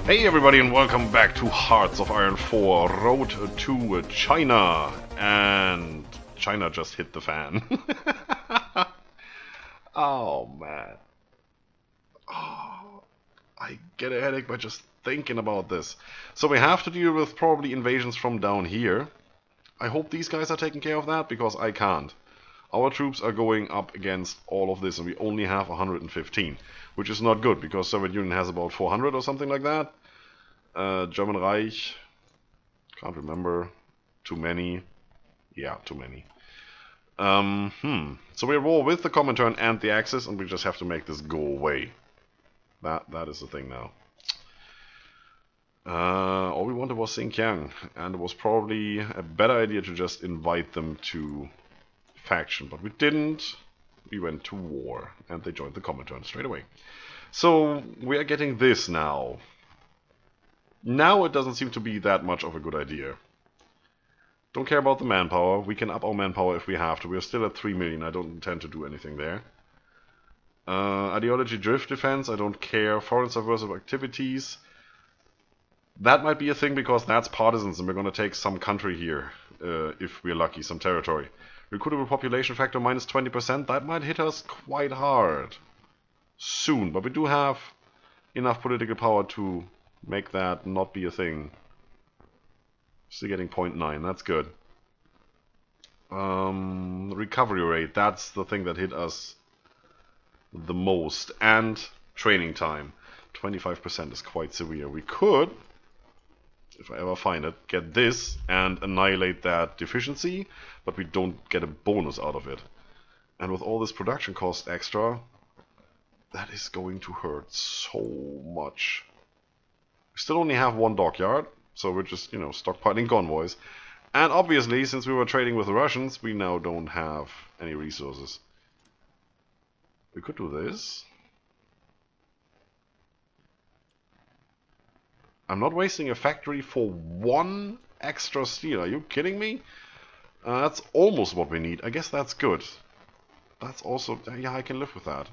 Hey everybody and welcome back to Hearts of Iron 4 Road to China. And China just hit the fan. Oh man. Oh, I get a headache by just thinking about this. So we have to deal with probably invasions from down here. I hope these guys are taking care of that because I can't. Our troops are going up against all of this and we only have 115, which is not good because Soviet Union has about 400 or something like that. German Reich, can't remember, too many, yeah, too many. So we're at war with the Comintern and the Axis and we just have to make this go away. That is the thing now. All we wanted was Xinjiang, and it was probably a better idea to just invite them to faction, but we didn't. We went to war, and they joined the Comintern straight away. So we are getting this now. Now it doesn't seem to be that much of a good idea. Don't care about the manpower. We can up our manpower if we have to. We are still at 3 million. I don't intend to do anything there. Ideology drift defense. I don't care. Foreign subversive activities. That might be a thing because that's partisans and we're going to take some country here, if we're lucky, some territory. Recruitable population factor minus 20%, that might hit us quite hard soon, but we do have enough political power to make that not be a thing. Still getting 0.9, that's good. Recovery rate, that's the thing that hit us the most, and training time. 25% is quite severe. We could, if I ever find it, get this and annihilate that deficiency, but we don't get a bonus out of it. And with all this production cost extra, that is going to hurt so much. We still only have one dockyard, so we're just, stockpiling convoys. And obviously, since we were trading with the Russians, we now don't have any resources. We could do this. I'm not wasting a factory for one extra steel. Are you kidding me? That's almost what we need. I guess that's good. That's also... yeah, I can live with that.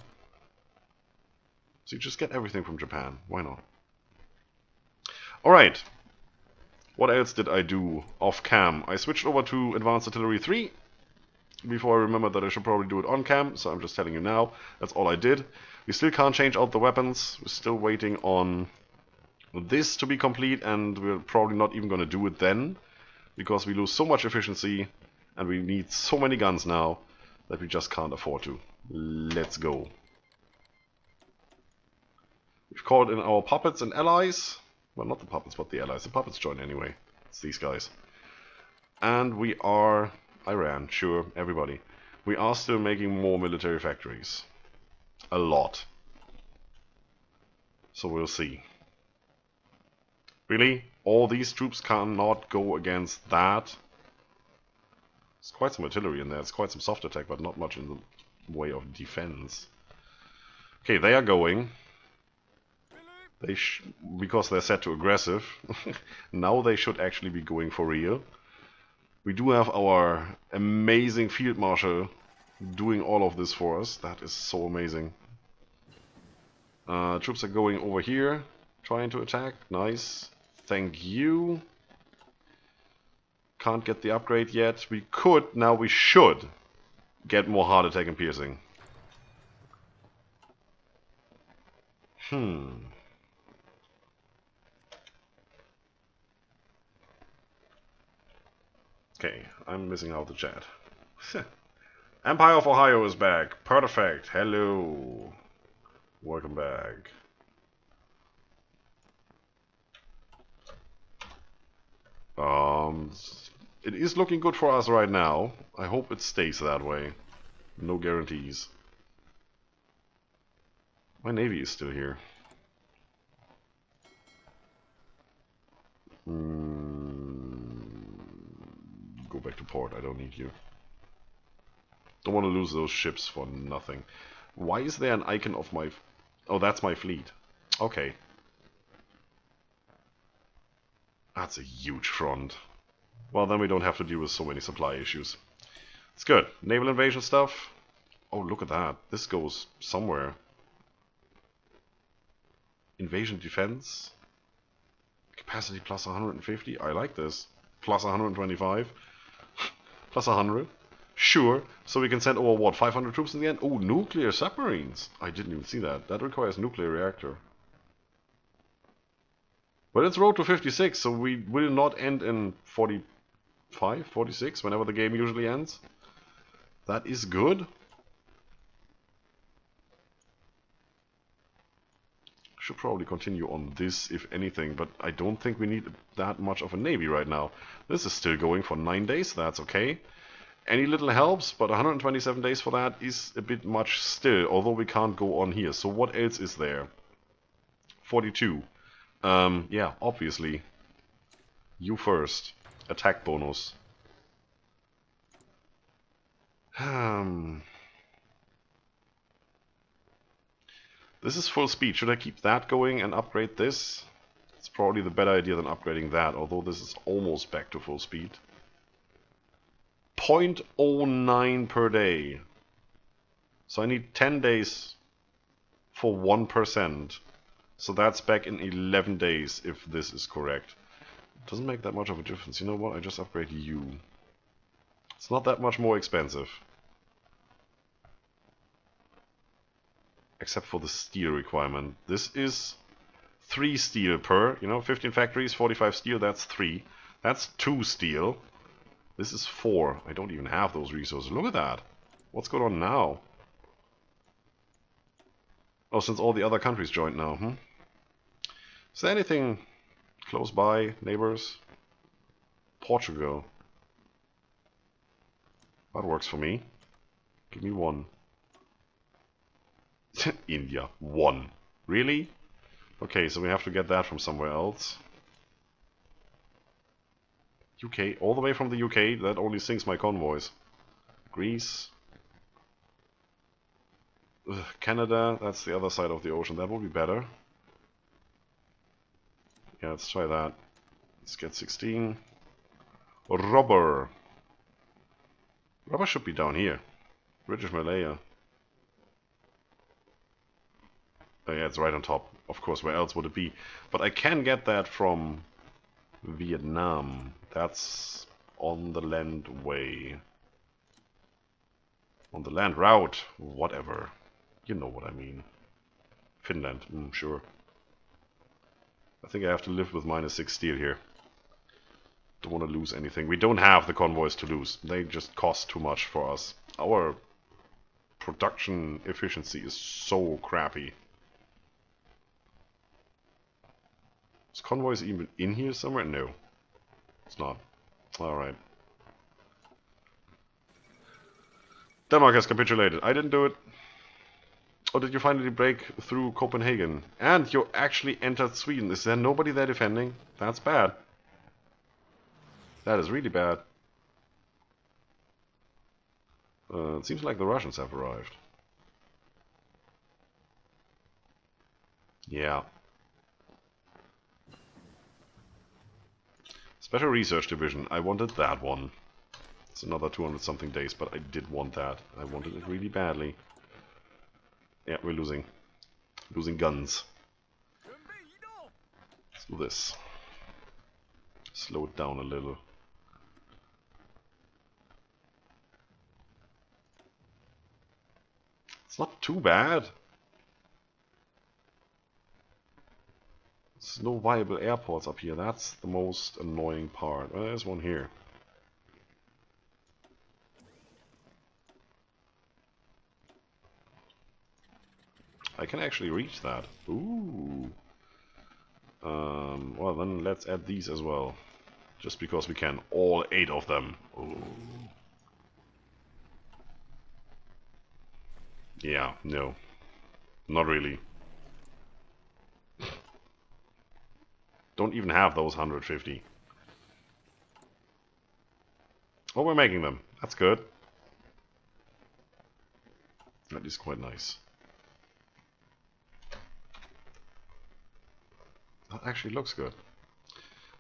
So you just get everything from Japan. Why not? Alright. What else did I do off cam? I switched over to Advanced Artillery 3. Before I remembered that I should probably do it on cam. So I'm just telling you now. That's all I did. We still can't change out the weapons. We're still waiting on this to be complete, and we're probably not even going to do it then, because we lose so much efficiency and we need so many guns now that we just can't afford to. Let's go. We've called in our puppets and allies. Well, not the puppets, but the allies. The puppets join anyway. It's these guys. And we are... Iran, sure, everybody. We are still making more military factories. A lot. So we'll see. Really? All these troops cannot go against that? There's quite some artillery in there. It's quite some soft attack, but not much in the way of defense. Okay, they are going. Because they're set to aggressive. Now they should actually be going for real. We do have our amazing field marshal doing all of this for us. That is so amazing. Troops are going over here, trying to attack. Nice. Thank you. Can't get the upgrade yet. We could, now we should get more heart attack and piercing. Okay, I'm missing out the chat. Empire of Ohio is back. Perfect. Hello. Welcome back. It is looking good for us right now. I hope it stays that way. No guarantees. My navy is still here. Go back to port. I don't need you. Don't want to lose those ships for nothing. Why is there an icon of my... oh, that's my fleet. Okay. That's a huge front. Well, then we don't have to deal with so many supply issues. It's good. Naval invasion stuff. Oh, look at that. This goes somewhere. Invasion defense. Capacity plus 150. I like this. Plus 125. Plus 100. Sure. So we can send over what? 500 troops in the end? Oh, nuclear submarines. I didn't even see that. That requires nuclear reactor. But it's road to 56, so we will not end in 45, 46, whenever the game usually ends. That is good. Should probably continue on this, if anything, but I don't think we need that much of a navy right now. This is still going for 9 days, that's okay. Any little helps, but 127 days for that is a bit much still, although we can't go on here. So what else is there? 42. Yeah, obviously. You first. Attack bonus. This is full speed. Should I keep that going and upgrade this? It's probably the better idea than upgrading that, although this is almost back to full speed. 0.09 per day. So I need 10 days for 1%. So that's back in 11 days, if this is correct. Doesn't make that much of a difference. You know what? I just upgrade you. It's not that much more expensive. Except for the steel requirement. This is 3 steel per, 15 factories, 45 steel, that's 3. That's 2 steel. This is 4. I don't even have those resources. Look at that. What's going on now? Oh, since all the other countries joined now, Is there anything close by, neighbors? Portugal. That works for me. Give me 1. India. 1. Really? Okay, so we have to get that from somewhere else. UK. All the way from the UK. That only sinks my convoys. Greece. Ugh, Canada. That's the other side of the ocean. That will be better. Yeah, let's try that. Let's get 16. Rubber. Rubber should be down here. British Malaya. Oh yeah, it's right on top. Of course, where else would it be? But I can get that from Vietnam. That's on the land way. On the land route. Whatever. You know what I mean. Finland. Sure. I think I have to live with -6 steel here. Don't want to lose anything. We don't have the convoys to lose. They just cost too much for us. Our production efficiency is so crappy. Is convoys even in here somewhere? No. It's not. Alright. Denmark has capitulated. I didn't do it. Or did you finally break through Copenhagen? And you actually entered Sweden. Is there nobody there defending? That's bad. That is really bad. It seems like the Russians have arrived. Yeah. Special Research Division. I wanted that one. It's another 200 something days, but I did want that. I wanted it really badly. Yeah, we're losing. Losing guns. Let's do this. Slow it down a little. It's not too bad. There's no viable airports up here. That's the most annoying part. Well, there's one here. I can actually reach that. Ooh. Well, then let's add these as well. Just because we can. All 8 of them. Ooh. Yeah, no. Not really. Don't even have those 150. Oh, we're making them. That's good. That is quite nice. That actually looks good.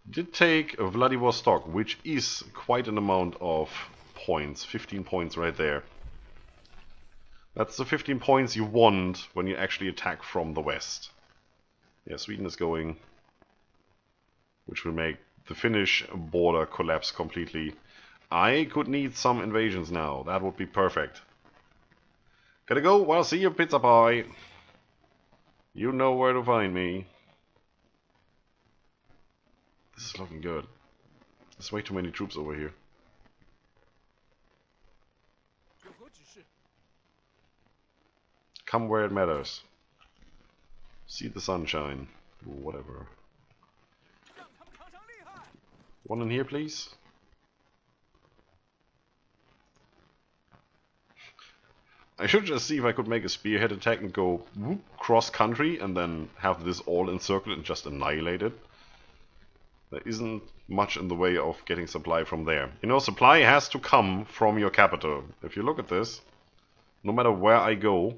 Did take Vladivostok, which is quite an amount of points. 15 points right there. That's the 15 points you want when you actually attack from the west. Yeah, Sweden is going. which will make the Finnish border collapse completely. I could need some invasions now. That would be perfect. Gotta go. Well, see you, pizza pie. You know where to find me. This is looking good. There's way too many troops over here. Come where it matters. See the sunshine. Whatever. One in here, please. I should just see if I could make a spearhead attack and go whoop, cross country and then have this all encircled and just annihilate it. There isn't much in the way of getting supply from there. You know, supply has to come from your capital. If you look at this, no matter where I go,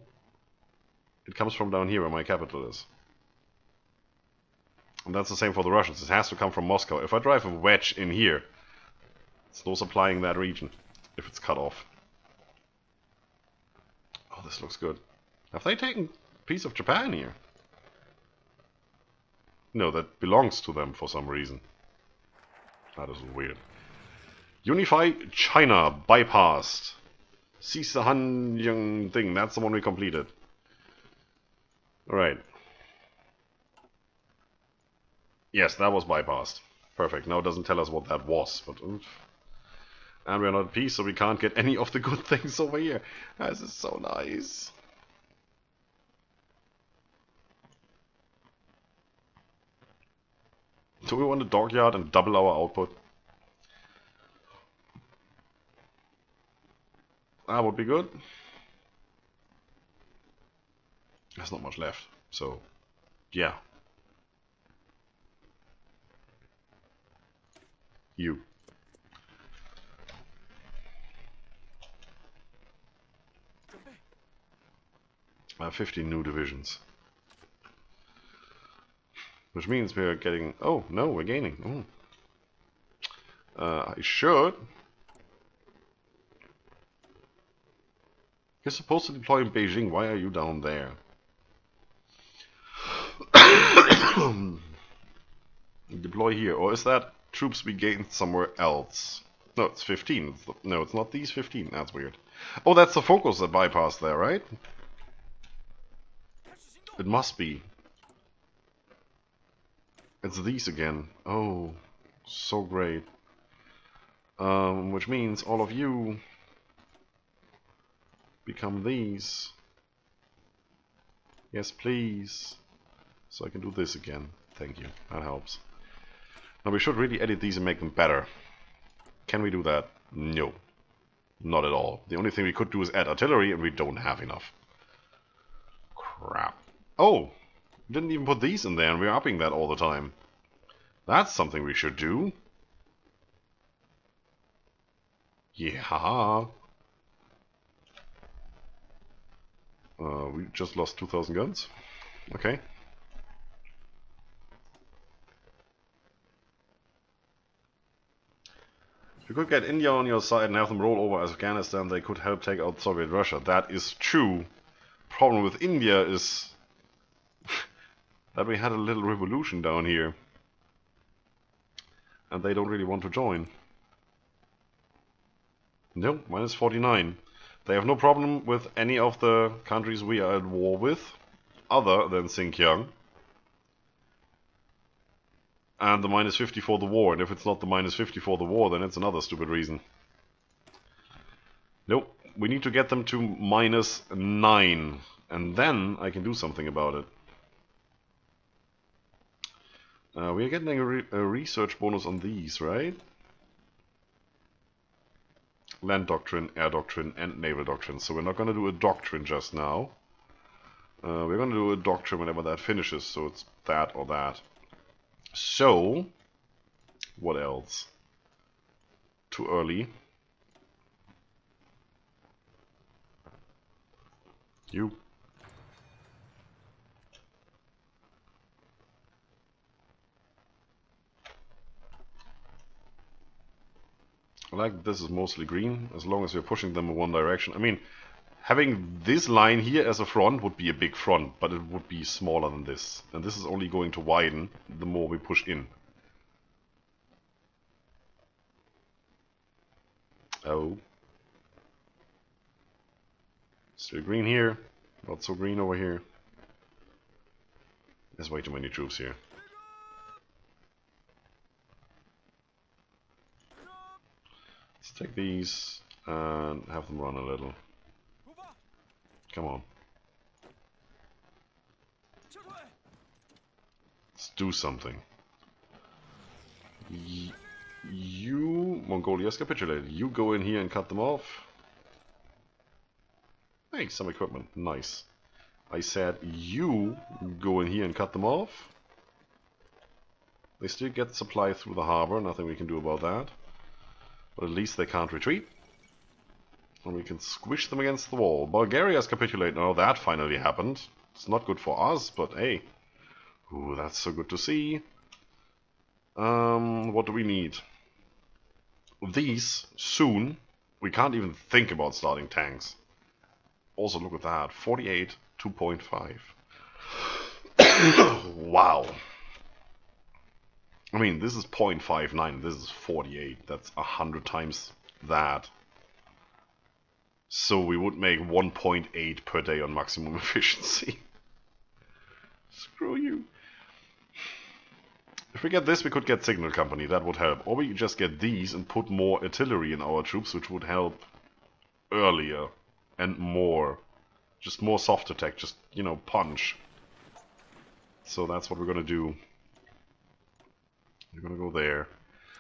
it comes from down here where my capital is. And that's the same for the Russians. It has to come from Moscow. If I drive a wedge in here, it's no supplying that region if it's cut off. Oh, this looks good. Have they taken a piece of Japan here? No, that belongs to them for some reason. That is weird. Unify China bypassed. Seize the Hanyang thing. That's the one we completed. Alright. Yes, that was bypassed. Perfect. Now it doesn't tell us what that was, but and we're not at peace, so we can't get any of the good things over here. This is so nice. Do we want a dockyard and double our output? That would be good. There's not much left, so yeah. You. I have 15 new divisions. Which means we're getting... Oh, no, we're gaining. I should... You're supposed to deploy in Beijing. Why are you down there? Deploy here. Or is that troops we gained somewhere else? No, it's 15. No, it's not these 15. That's weird. Oh, that's the focus that bypassed there, right? It must be. It's these again. Oh, so great. Which means all of you become these. Yes, please. So I can do this again. Thank you. That helps. Now we should really edit these and make them better. Can we do that? No. Not at all. The only thing we could do is add artillery, and we don't have enough. Crap. Oh! Didn't even put these in there, and we're upping that all the time. That's something we should do. Yeah. We just lost 2,000 guns. Okay. If you could get India on your side and have them roll over Afghanistan, they could help take out Soviet Russia. That is true. Problem with India is that we had a little revolution down here. And they don't really want to join. No, minus 49. They have no problem with any of the countries we are at war with, other than Xinjiang. And the minus 50 for the war, and if it's not the minus 50 for the war, then it's another stupid reason. Nope, we need to get them to minus 9, and then I can do something about it. We are getting a research bonus on these, right? Land doctrine, air doctrine, and naval doctrine. So we're not going to do a doctrine just now. We're going to do a doctrine whenever that finishes, so it's that or that. So, what else? Too early. You. I like that this is mostly green, as long as we're pushing them in one direction. I mean, having this line here as a front would be a big front, but it would be smaller than this. And this is only going to widen the more we push in. Oh. Still green here. Not so green over here. There's way too many troops here. Let's take these and have them run a little. Come on. Let's do something. You, Mongolia's capitulated. You go in here and cut them off. Hey, some equipment. Nice. I said you go in here and cut them off. They still get supply through the harbor. Nothing we can do about that. But at least they can't retreat. And we can squish them against the wall. Bulgaria's capitulated. Oh, that finally happened. It's not good for us, but hey. Ooh, that's so good to see. What do we need? These, soon. We can't even think about starting tanks. Also, look at that. 48, 2.5. Wow. I mean, this is 0.59. This is 48. That's 100 times that. So we would make 1.8 per day on maximum efficiency. Screw you. If we get this, we could get Signal Company. That would help. Or we could just get these and put more artillery in our troops, which would help earlier and more. Just more soft attack. Just, you know, punch. So that's what we're gonna do. We're gonna go there.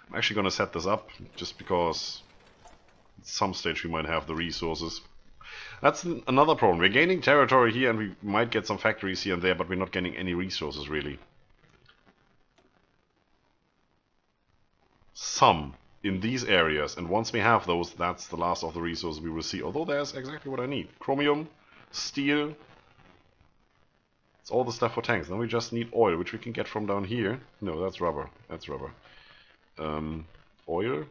I'm actually gonna set this up just because at some stage we might have the resources. That's another problem. We're gaining territory here and we might get some factories here and there, but we're not getting any resources really. Some in these areas, and once we have those, that's the last of the resources we will see. Although there's exactly what I need. Chromium, steel. It's all the stuff for tanks. Then we just need oil, which we can get from down here. No, that's rubber. That's rubber. Oil.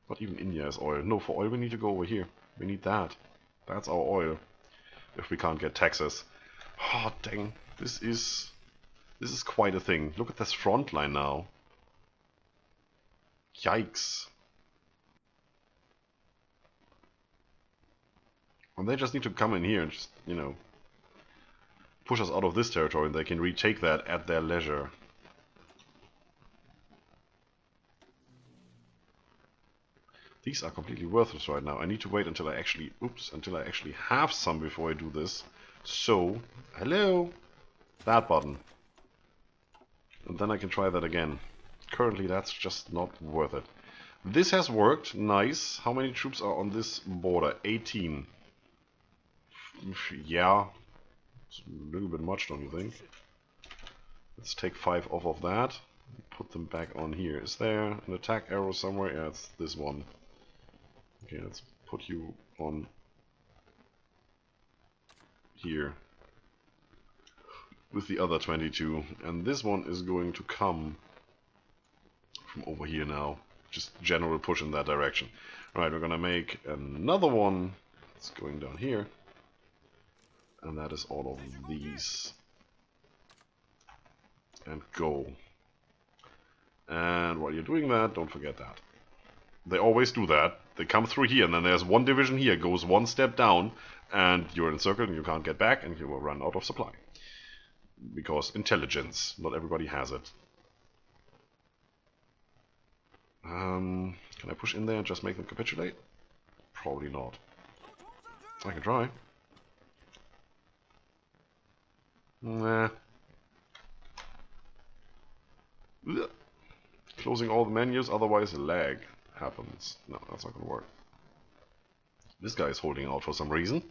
Not even India is oil. No, for oil we need to go over here. We need that. That's our oil. If we can't get Texas. Oh, dang. This is quite a thing. Look at this front line now. Yikes. And they just need to come in here and just, you know, push us out of this territory, and they can retake that at their leisure. These are completely worthless right now. I need to wait until I actually, until I actually have some before I do this. So, hello, that button. And then I can try that again. Currently that's just not worth it. This has worked, nice. How many troops are on this border? 18. Yeah, it's a little bit much, don't you think? Let's take 5 off of that. Put them back on here. Is there an attack arrow somewhere? Yeah, it's this one. Okay, let's put you on here with the other 22. And this one is going to come from over here now. Just general push in that direction. Alright, we're gonna make another one. It's going down here. And that is all of these. And go. And while you're doing that, don't forget that. They always do that. They come through here, and then there's one division here, goes one step down, and you're encircled and you can't get back, and you will run out of supply. Because intelligence, not everybody has it. Can I push in there and just make them capitulate? Probably not. I can try. Nah. Ugh. Closing all the menus, otherwise lag happens. No, that's not gonna work. This guy is holding out for some reason.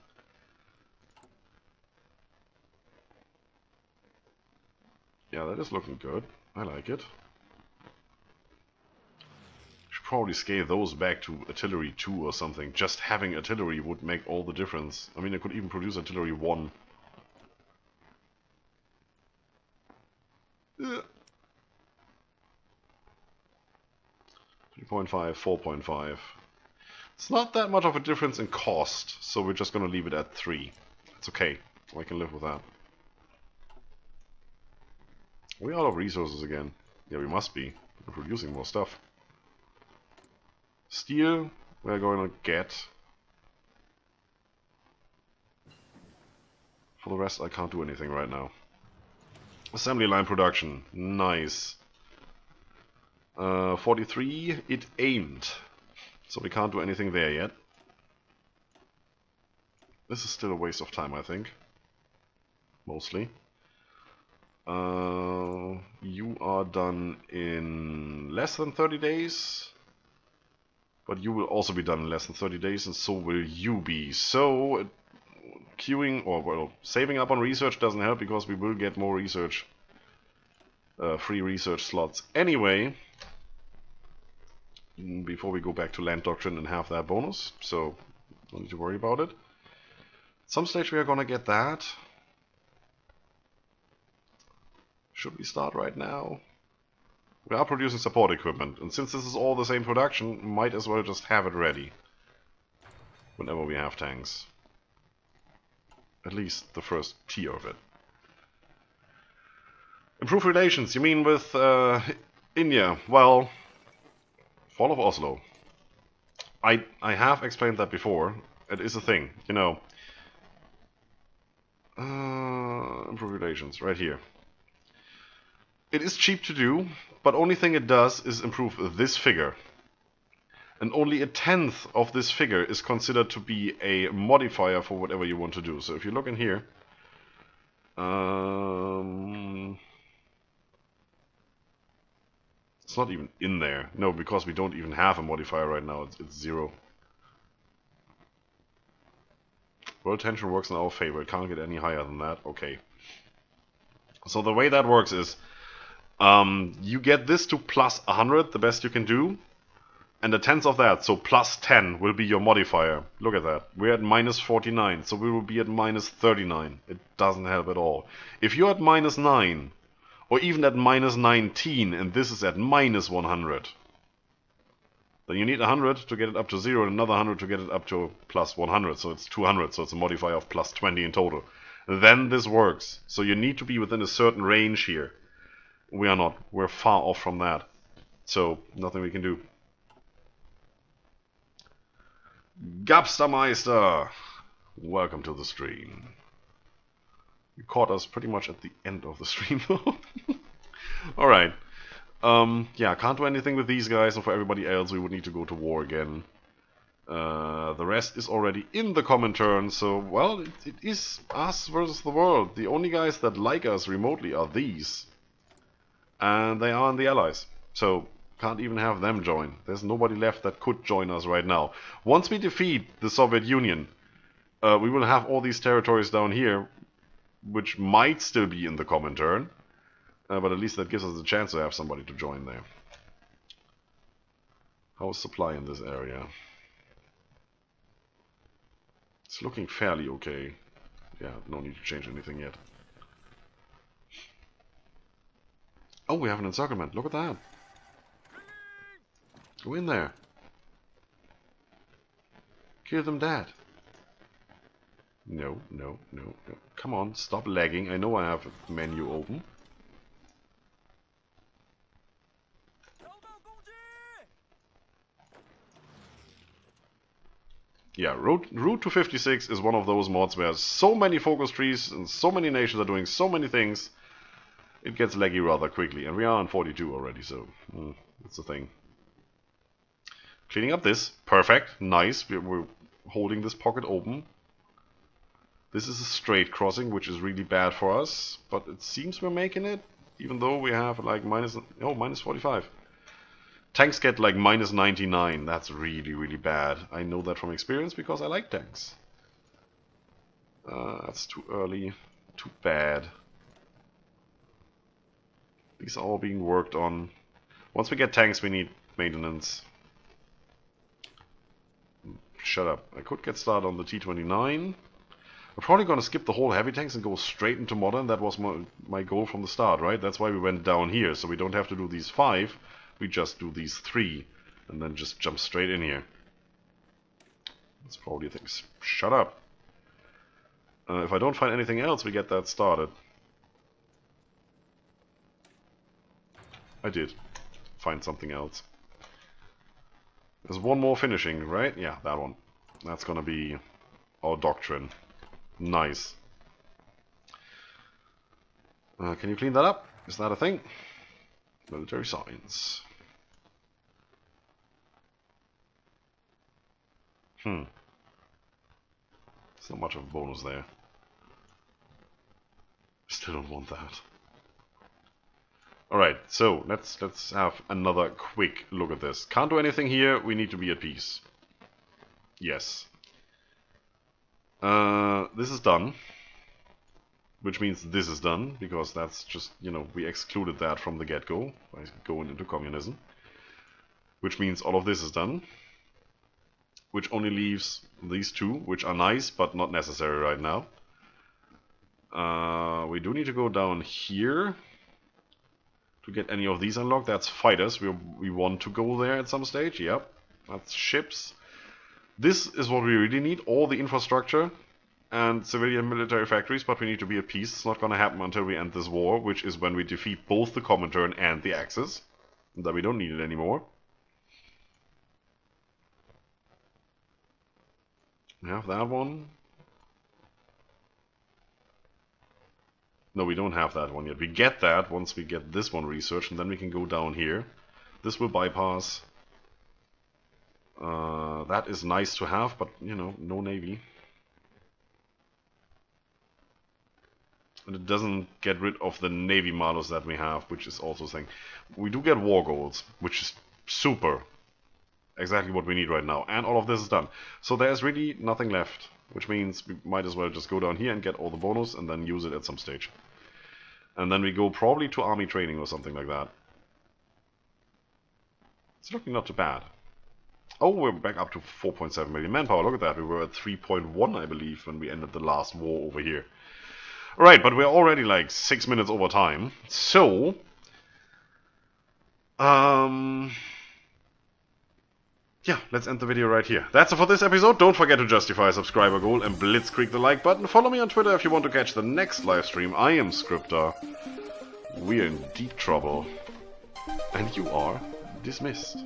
Yeah, that is looking good. I like it. Should probably scale those back to artillery 2 or something. Just having artillery would make all the difference. I mean, I could even produce artillery 1. 3.5, 4.5. It's not that much of a difference in cost, so we're just gonna leave it at 3. It's okay. I can live with that. Are we out of resources again? Yeah, we must be. We're producing more stuff. Steel, we're going to get. For the rest, I can't do anything right now. Assembly line production, nice. 43, it aimed. So we can't do anything there yet. This is still a waste of time, I think. Mostly. You are done in less than 30 days. But you will also be done in less than 30 days, and so will you be. So, queuing, or well, saving up on research doesn't help, because we will get more research, free research slots anyway, before we go back to Land Doctrine and have that bonus, so don't need to worry about it. At some stage we are gonna get that. Should we start right now? We are producing support equipment, and since this is all the same production, might as well just have it ready whenever we have tanks. At least the first tier of it. Improve relations, you mean with India? Well, fall of Oslo. I have explained that before. It is a thing, you know. Improve relations, right here. It is cheap to do, but only thing it does is improve this figure. And only a tenth of this figure is considered to be a modifier for whatever you want to do. So if you look in here, it's not even in there. No, because we don't even have a modifier right now. It's 0. World tension works in our favor. It can't get any higher than that. Okay. So the way that works is, you get this to plus 100, the best you can do, and a tenth of that, so plus 10, will be your modifier. Look at that. We're at minus 49, so we will be at minus 39. It doesn't help at all. If you're at minus 9, or even at minus 19, and this is at minus 100, then you need 100 to get it up to 0, and another 100 to get it up to plus 100, so it's 200, so it's a modifier of plus 20 in total. Then this works. So you need to be within a certain range here. We are not. We're far off from that. So, nothing we can do. Gabstermeister! Welcome to the stream. You caught us pretty much at the end of the stream though. Alright. Yeah, can't do anything with these guys, and for everybody else we would need to go to war again. The rest is already in the common turn, so, well, it is us versus the world. The only guys that like us remotely are these. And they are in the Allies, so can't even have them join. There's nobody left that could join us right now. Once we defeat the Soviet Union, we will have all these territories down here, which might still be in the common turn, but at least that gives us a chance to have somebody to join there. How's supply in this area? It's looking fairly okay. Yeah, no need to change anything yet. Oh, we have an encirclement. Look at that. Go in there. Kill them dead. No, no, no, no. Come on, stop lagging. I know I have a menu open. Yeah, Route to 56 is one of those mods where so many focus trees and so many nations are doing so many things. It gets laggy rather quickly, and we are on 42 already, so that's the thing. Cleaning up this, perfect, nice. We're holding this pocket open. This is a straight crossing, which is really bad for us, but it seems we're making it, even though we have like minus 45. Tanks get like minus 99. That's really, really bad. I know that from experience because I like tanks. That's too early, too bad. These are all being worked on. Once we get tanks, we need maintenance. Shut up. I could get started on the T-29. We're probably going to skip the whole heavy tanks and go straight into modern. That was my goal from the start, right? That's why we went down here. So we don't have to do these 5. We just do these 3. And then just jump straight in here. That's probably things. Shut up. If I don't find anything else, we get that started. I did find something else. There's one more finishing, right? Yeah, that one. That's gonna be our doctrine. Nice. Can you clean that up? Is that a thing? Military science. There's not much of a bonus there. Still don't want that. Alright, so let's have another quick look at this. Can't do anything here, we need to be at peace. Yes. This is done. Which means this is done, because that's just, you know, we excluded that from the get-go by going into communism. Which means all of this is done. Which only leaves these two, which are nice, but not necessary right now. We do need to go down here to get any of these unlocked. That's fighters. We want to go there at some stage. Yep. That's ships. This is what we really need. All the infrastructure and civilian military factories, but we need to be at peace. It's not going to happen until we end this war, which is when we defeat both the Comintern and the Axis. Then we don't need it anymore. We have that one. No, we don't have that one yet. We get that once we get this one researched, and then we can go down here. This will bypass. That is nice to have, but, you know, no navy. And it doesn't get rid of the navy models that we have, which is also saying we do get war goals, which is super. Exactly what we need right now. And all of this is done. So there's really nothing left, which means we might as well just go down here and get all the bonus and then use it at some stage. And then we go probably to army training or something like that. It's looking not too bad. Oh, we're back up to 4.7 million manpower. Look at that. We were at 3.1, I believe, when we ended the last war over here. Right, but we're already like 6 minutes over time. So, yeah, let's end the video right here. That's it for this episode. Don't forget to justify a subscriber goal and blitzkrieg the like button. Follow me on Twitter if you want to catch the next live stream. I am Scryptar. We are in deep trouble. And you are dismissed.